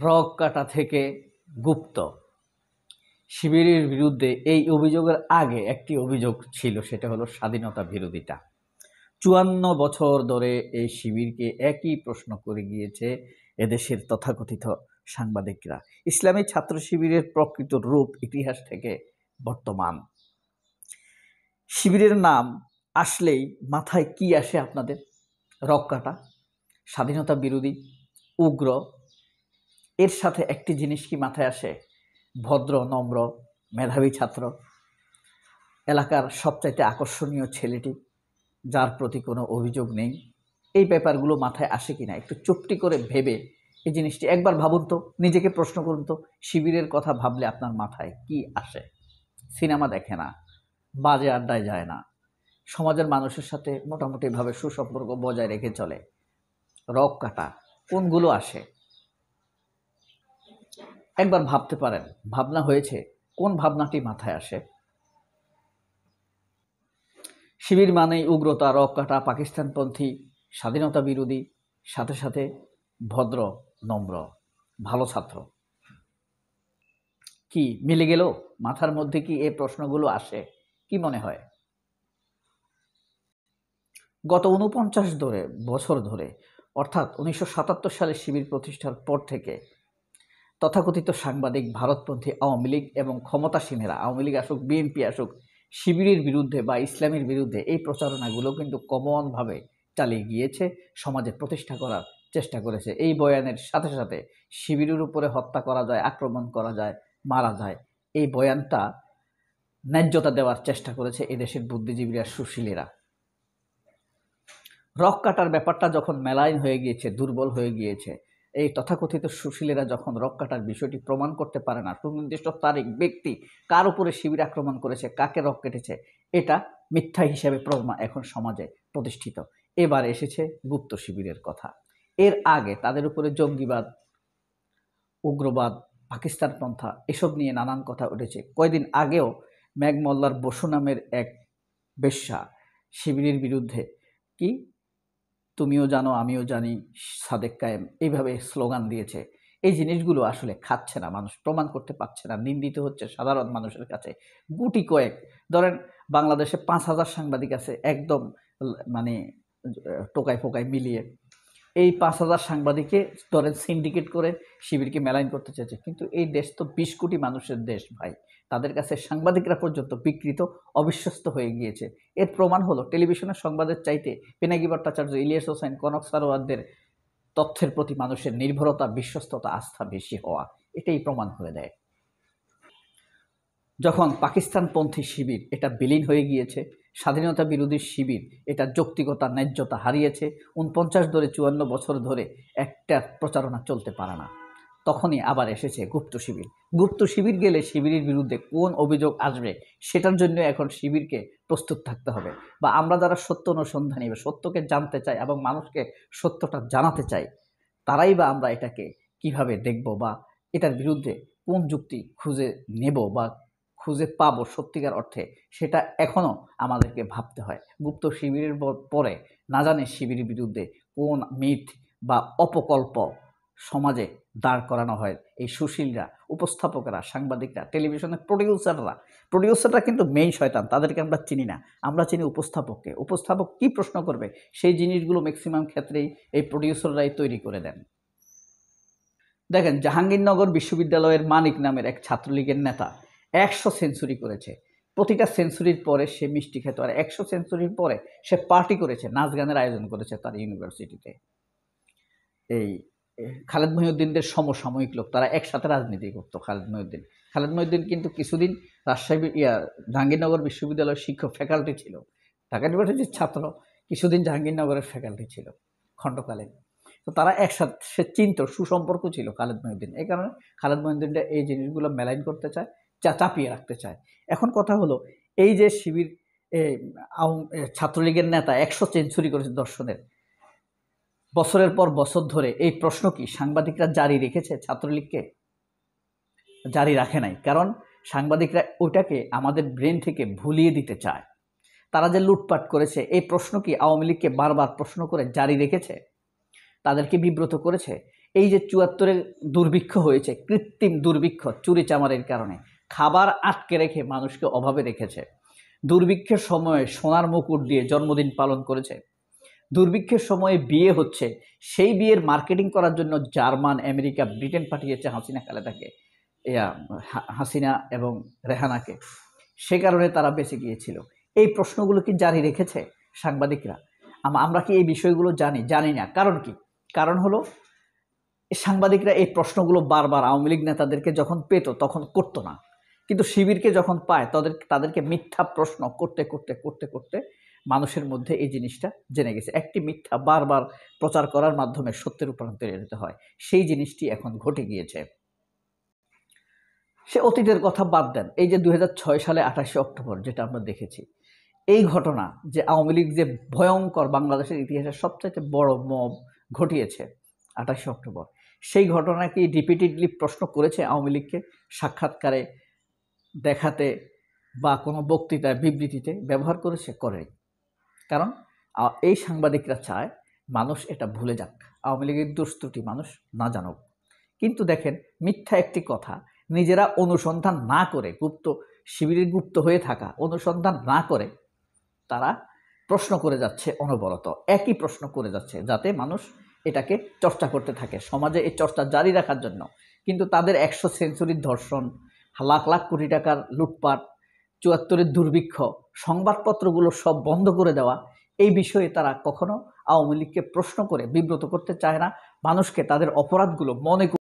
রগ কাটা থেকে গুপ্ত শিবিরের বিরুদ্ধে এই অভিযোগের আগে একটি অভিযোগ ছিল, সেটা হলো স্বাধীনতা বিরোধিতা। ৫৪ বছর ধরে এই শিবিরকে একই প্রশ্ন করে গিয়েছে এদেশের তথাকথিত সাংবাদিকরা। ইসলামী ছাত্র শিবিরের প্রকৃত রূপ ইতিহাস থেকে বর্তমান। শিবিরের নাম আসলেই মাথায় কি আসে আপনাদের? রগ কাটা, স্বাধীনতা বিরোধী, উগ্র। এর সাথে একটি জিনিস কি মাথায় আসে? ভদ্র, নম্র, মেধাবী ছাত্র, এলাকার সবচাইতে আকর্ষণীয় ছেলেটি, যার প্রতি কোনো অভিযোগ নেই। এই ব্যাপারগুলো মাথায় আসে কিনা একটু চুপটি করে ভেবে এই জিনিসটি একবার ভাবুন তো, নিজেকে প্রশ্ন করুন তো, শিবিরের কথা ভাবলে আপনার মাথায় কি আসে? সিনেমা দেখে না, বাজে আড্ডায় যায় না, সমাজের মানুষের সাথে মোটামুটিভাবে সুসম্পর্ক বজায় রেখে চলে। রগ কাটা কোনগুলো আসে? একবার ভাবতে পারেন, ভাবনা হয়েছে? কোন ভাবনাটি মাথায় আসে? শিবির মানেই উগ্রতা, রগ কাটা, পাকিস্তানপন্থী, স্বাধীনতা বিরোধী, সাথে সাথে ভদ্র, নম্র, ভালো ছাত্র। কি মিলে গেল? মাথার মধ্যে কি এই প্রশ্নগুলো আসে? কি মনে হয়? গত ৪৯ বছর ধরে, অর্থাৎ ১৯৭৭ সালে শিবির প্রতিষ্ঠার পর থেকে তথাকথিত সাংবাদিক, ভারতপন্থী আওয়ামী লীগ এবং ক্ষমতাসীনেরা, আওয়ামী লীগ আসুক, বিএনপি আসুক, শিবিরের বিরুদ্ধে বা ইসলামের বিরুদ্ধে এই প্রচারণাগুলো কিন্তু কমনভাবে চালিয়ে গিয়েছে, সমাজে প্রতিষ্ঠা করার চেষ্টা করেছে। এই বয়ানের সাথে সাথে শিবিরের উপরে হত্যা করা যায়, আক্রমণ করা যায়, মারা যায়, এই বয়ানটা ন্যায্যতা দেওয়ার চেষ্টা করেছে এদেশের বুদ্ধিজীবীরা, সুশীলেরা। রগ কাটার ব্যাপারটা যখন মেলাইন হয়ে গিয়েছে, দুর্বল হয়ে গিয়েছে, এই তথাকথিত সুশীলেরা যখন রগ কাটার বিষয়টি প্রমাণ করতে পারে না, সুনির্দিষ্ট তারিখ, ব্যক্তি, কার উপরে শিবির আক্রমণ করেছে, কাকে রগ কেটেছে, এটা মিথ্যা হিসেবে প্রমাণ এখন সমাজে প্রতিষ্ঠিত। এবার এসেছে গুপ্ত শিবিরের কথা। এর আগে তাদের উপরে জঙ্গিবাদ, উগ্রবাদ, পাকিস্তানপন্থা এসব নিয়ে নানান কথা উঠেছে। কয়দিন আগেও মেঘমল্লার বসু নামের এক বেশ্যা শিবিরের বিরুদ্ধে কি তুমিও জানো আমিও জানি, সাদেক কায়েম, এইভাবে স্লোগান দিয়েছে। এই জিনিসগুলো আসলে খাচ্ছে না মানুষ, প্রমাণ করতে পারছে না, নিন্দিত হচ্ছে সাধারণ মানুষের কাছে। গুটি কয়েক, ধরেন বাংলাদেশে ৫,০০০ সাংবাদিক আছে, একদম মানে টোকায় ফোকায় মিলিয়ে এই ৫,০০০ সাংবাদিককে ধরেন সিন্ডিকেট করে শিবিরকে মেলাইন করতে চেয়েছে। কিন্তু এই দেশ তো ২০ কোটি মানুষের দেশ ভাই, তাদের কাছে সাংবাদিকরা পর্যন্ত বিকৃত, অবিশ্বস্ত হয়ে গিয়েছে। এর প্রমাণ হলো টেলিভিশনের সংবাদের চাইতে পিনাকি ভট্টাচার্য, ইলিয়াস হোসেন, কনক সারোয়ারদের তথ্যের প্রতি মানুষের নির্ভরতা, বিশ্বস্ততা, আস্থা বেশি হওয়া, এটাই প্রমাণ করে দেয়। যখন পাকিস্তানপন্থী শিবির এটা বিলীন হয়ে গিয়েছে, স্বাধীনতা বিরোধী শিবির এটা যৌক্তিকতা, ন্যায্যতা হারিয়েছে, ৪৫ বছর ধরে একটা প্রচারণা চলতে পারে না, তখনই আবার এসেছে গুপ্ত শিবির। গুপ্ত শিবির গেলে শিবিরের বিরুদ্ধে কোন অভিযোগ আসবে সেটার জন্য এখন শিবিরকে প্রস্তুত থাকতে হবে। বা আমরা যারা সত্য অনুসন্ধানী বা সত্যকে জানতে চাই এবং মানুষকে সত্যটা জানাতে চাই, তারাই বা আমরা এটাকে কিভাবে দেখব বা এটার বিরুদ্ধে কোন যুক্তি খুঁজে নেব বা খুঁজে পাবো সত্যিকার অর্থে, সেটা এখনও আমাদেরকে ভাবতে হয়। গুপ্ত শিবিরের পরে না জানে শিবিরের বিরুদ্ধে কোন মিথ বা অপকল্প সমাজে দাঁড় করানো হয়। এই সুশীলরা, উপস্থাপকরা, সাংবাদিকরা, টেলিভিশনের প্রডিউসাররা কিন্তু মেইন শয়তান, তাদেরকে আমরা চিনি না, আমরা চিনি উপস্থাপককে। উপস্থাপক কী প্রশ্ন করবে সেই জিনিসগুলো ম্যাক্সিমাম ক্ষেত্রেই এই প্রডিউসাররাই তৈরি করে দেন। দেখেন, জাহাঙ্গীরনগর বিশ্ববিদ্যালয়ের মানিক নামের এক ছাত্রলীগের নেতা ১০০ সেঞ্চুরি করেছে। প্রতিটা সেঞ্চুরির পরে সে মিষ্টি খেত, আর ১০০ সেঞ্চুরির পরে সে পার্টি করেছে, নাচ গানের আয়োজন করেছে তার ইউনিভার্সিটিতে। এই খালেদ মহিউদ্দিনদের সমসাময়িক লোক, তারা একসাথে রাজনীতি করতো। খালেদ মহিউদ্দিন কিন্তু কিছুদিন রাজশাহী জাহাঙ্গীরনগর বিশ্ববিদ্যালয়ের শিক্ষক ফ্যাকাল্টি ছিল, ঢাকা ইউনিভার্সিটির ছাত্র, কিছুদিন জাহাঙ্গীরনগরের ফ্যাকাল্টি ছিল খণ্ডকালীন। তো তারা একসাথে, সে চিনত, সুসম্পর্ক ছিল খালেদ মহিউদ্দিন। এই কারণে খালেদ মহিউদ্দিনটা এই জিনিসগুলো মেলাইন করতে চায়, চাপিয়ে রাখতে চায়। এখন কথা হলো, এই যে শিবির ছাত্রলীগের নেতা ১০০ সেঞ্চুরি করেছে দর্শনের, বছরের পর বছর ধরে এই প্রশ্ন কি সাংবাদিকরা জারি রেখেছে? ছাত্রলীগকে জারি রাখে নাই, কারণ সাংবাদিকরা ওইটাকে আমাদের ব্রেন থেকে ভুলিয়ে দিতে চায়। তারা যে লুটপাট করেছে এই প্রশ্ন কি আওয়ামী লীগকে বারবার প্রশ্ন করে জারি রেখেছে? তাদেরকে বিব্রত করেছে? এই যে ৭৪-এ দুর্ভিক্ষ হয়েছে, কৃত্রিম দুর্ভিক্ষ, চুরি চামারির কারণে খাবার আটকে রেখে মানুষকে অভাবে রেখেছে। দুর্ভিক্ষের সময়ে সোনার মুকুট দিয়ে জন্মদিন পালন করেছে। দুর্ভিক্ষের সময়ে বিয়ে হচ্ছে, সেই বিয়ের মার্কেটিং করার জন্য জার্মান, আমেরিকা, ব্রিটেন পাঠিয়েছে হাসিনা খালেদাকে, হাসিনা এবং রেহানাকে। সে কারণে তারা বেঁচে গিয়েছিল। এই প্রশ্নগুলো কি জারি রেখেছে সাংবাদিকরা? আমরা কি এই বিষয়গুলো জানি না। কারণ কি? কারণ হলো সাংবাদিকরা এই প্রশ্নগুলো বারবার আওয়ামী লীগ নেতাদেরকে যখন পেত তখন করতো না, কিন্তু শিবিরকে যখন পায় তাদেরকে মিথ্যা প্রশ্ন করতে করতে করতে করতে মানুষের মধ্যে এই জিনিসটা জেনে গেছে। একটি মিথ্যা বারবার প্রচার করার মাধ্যমে সত্যের রূপান্তরিত হয়। সেই জিনিসটি এখন ঘটে গিয়েছে। সে অতীতের কথা বাদ দেন, এই যে 2006 সালে 28শে অক্টোবর যেটা আমরা দেখেছি, এই ঘটনা যে আওয়ামী লীগ যে ভয়ঙ্কর বাংলাদেশের ইতিহাসের সবচাইতে বড় মব ঘটিয়েছে 28শে অক্টোবর, সেই ঘটনাকে রিপিটেডলি প্রশ্ন করেছে আওয়ামী লীগকে সাক্ষাৎকারে, দেখাতে বা কোনো বক্তৃতায়, বিবৃতিতে ব্যবহার করেছে? করেনি। কারণ এই সাংবাদিকরা চায় মানুষ এটা ভুলে যাক, আওয়ামী লীগের দুষ্ত্রুটি মানুষ না জানুক। কিন্তু দেখেন, মিথ্যা একটি কথা নিজেরা অনুসন্ধান না করে, শিবিরের গুপ্ত হয়ে থাকা অনুসন্ধান না করে তারা প্রশ্ন করে যাচ্ছে, অনবরত একই প্রশ্ন করে যাচ্ছে, যাতে মানুষ এটাকে চর্চা করতে থাকে, সমাজে এই চর্চা জারি রাখার জন্য। কিন্তু তাদের 100 সেঞ্চুরির ধর্ষণ, লাখ লাখ কোটি টাকার লুটপাট, ৭৪-এর দুর্ভিক্ষ, সংবাদপত্রগুলো সব বন্ধ করে দেওয়া, এই বিষয়ে তারা কখনো আওয়ামী লীগকে প্রশ্ন করে বিব্রত করতে চায় না, মানুষকে তাদের অপরাধগুলো মনে